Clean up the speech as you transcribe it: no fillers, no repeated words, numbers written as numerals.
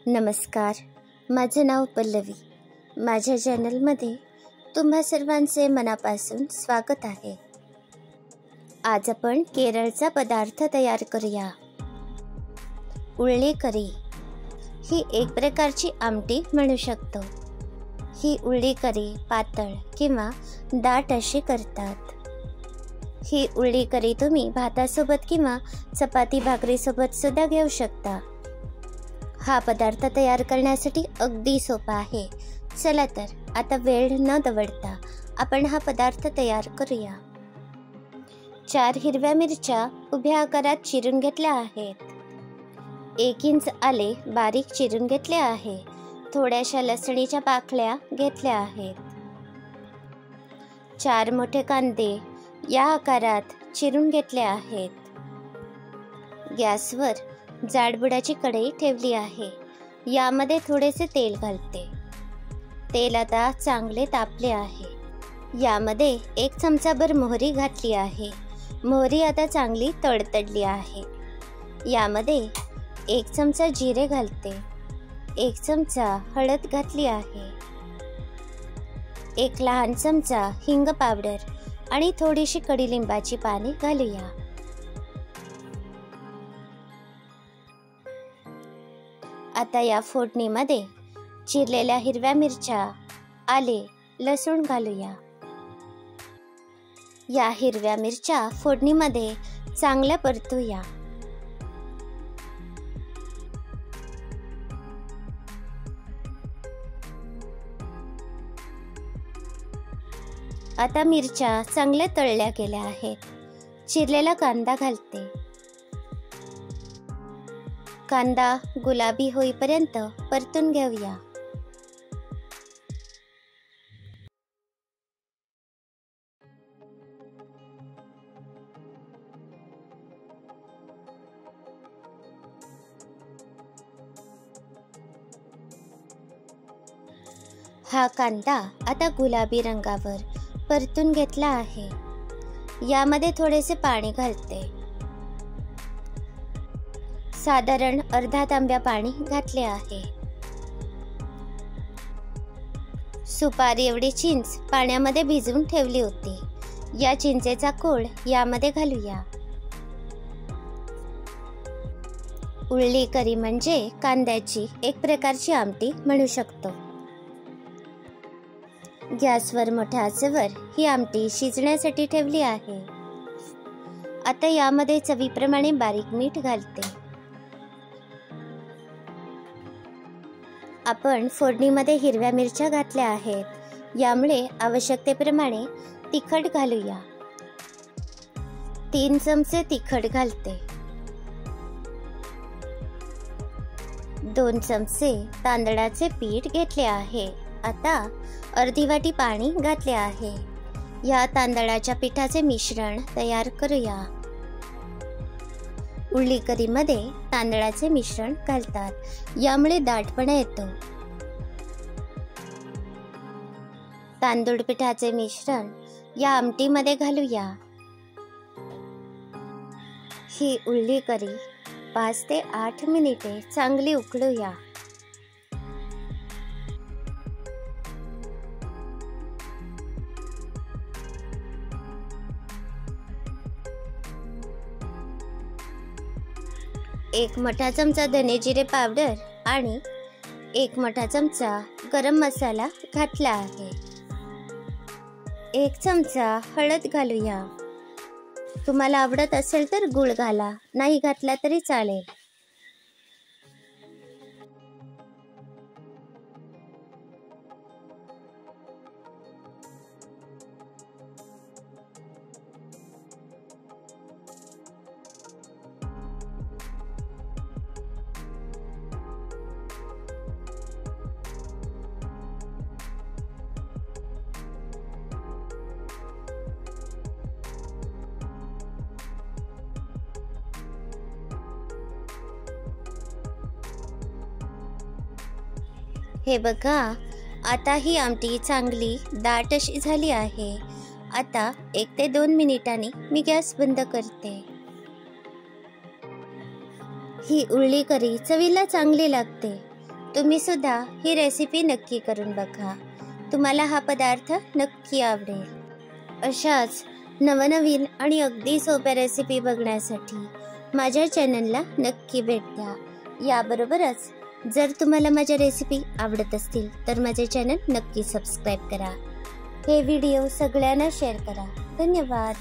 नमस्कार, माझं नाव पल्लवी. माझ्या चॅनलमध्ये तुम्हा सर्वांचे मनापासून स्वागत आहे. आज आपण केरळचा पदार्थ तयार करूया. उळ्ळी करी ही एक प्रकारची आमटी म्हणू शकतो. ही उळ्ळी करी पातळ किंवा दाट अशी करतात. ही उळ्ळी करी तुम्ही भातासोबत किंवा चपाती भाकरीसोबत सुद्धा घेऊ शकता. हा पदार्थ तयार करण्यासाठी अगदी सोपा आहे. चला तर आता वेळ न दवडता आपण हा पदार्थ तयार करूया. 4 हिरव्या मिरच्या उभ्या आकारात चिरून घेतल्या आहेत. 1 इंच आले बारीक चिरून घेतले आहे. थोड्याशा लसणीच्या पाकळ्या घेतल्या आहेत. 4 मोठे कांदे या आकारात चिरून घेतले आहेत. गॅसवर जाडबुडाची कढई ठेवली आहे. यामध्ये थोडेसे तेल घालते. तेल आता चांगले तापले आहे. यामध्ये 1 चमचाभर मोहरी घातली आहे. मोहरी आता चांगली तडतडली आहे. यामध्ये 1 चमचा जिरे घालते. 1 चमचा हळद घातली आहे. 1 लहान चमचा हिंग पावडर आणि थोडीशी कडीलिंबाची पाने घालूया. आता या फोडणीमध्ये चिरलेल्या हिरव्या मिरच्या, आले, लसूण घालूया. या हिरव्या मिरच्या फोडणीमध्ये चांगल्या परतूया. आता मिरच्या चांगल्या तळल्या गेल्या आहेत. चिरलेला कांदा घालते. कांदा गुलाबी होईपर्यंत परतून घेऊया. हा कांदा आता गुलाबी रंगावर परतून घेतला आहे. यामध्ये थोडेसे पाणी घालते. साधारण अर्धा तांब्या पाणी घातले आहे. सुपारी एवढी चिंच पाण्यामध्ये भिजवून ठेवली होती. या चिंचेचा कोळ यामध्ये घालूया. उळ्ळी करी म्हणजे कांद्याची एक प्रकारची आमटी म्हणू शकतो. गॅसवर मोठ्या आचेवर ही आमटी शिजण्यासाठी ठेवली आहे. आता यामध्ये चवीप्रमाणे बारीक मीठ घालते. आपण फोडणीमध्ये हिरव्या मिरच्या घातल्या आहेत. यामुळे आवश्यकतेप्रमाणे तिखट घालूया. 3 चमचे तिखट घालते. 2 चमचे तांदळाचे पीठ घेतले आहे. आता अर्धी वाटी पाणी घातले आहे. या तांदळाच्या पिठाचे मिश्रण तयार करूया. उळ्ळी करीमध्ये तांदळाचे मिश्रण घालतात. यामुळे दाटपणा येतो. तांदूळ पिठाचे मिश्रण या आमटीमध्ये घालूया. ही उळ्ळी करी 5 ते 8 मिनिटे चांगली उकळूया. एक मोठा चमचा धने जिरे पावडर आणि 1 मोठा चमचा गरम मसाला घातला आहे. 1 चमचा हळद घालूया. तुम्हाला आवडत असेल तर गूळ घाला, नाही घातला तरी चालेल. हे बघा, आता ही आमटी चांगली दाट अशी झाली आहे. आता 1 ते 2 मिनिटांनी मी गॅस बंद करते. ही उळ्ळी करी चवीला चांगली लागते. तुम्ही सुद्धा ही रेसिपी नक्की करून बघा. तुम्हाला हा पदार्थ नक्की आवडेल. अशाच नवनवीन आणि अगदी सोप्या रेसिपी बघण्यासाठी माझ्या चॅनलला नक्की भेट द्या. याबरोबरच जर तुम्हाला माझ्या रेसिपी आवडत असतील तर माझे चॅनल नक्की सबस्क्राईब करा. हे व्हिडिओ सगळ्यांना शेअर करा. धन्यवाद.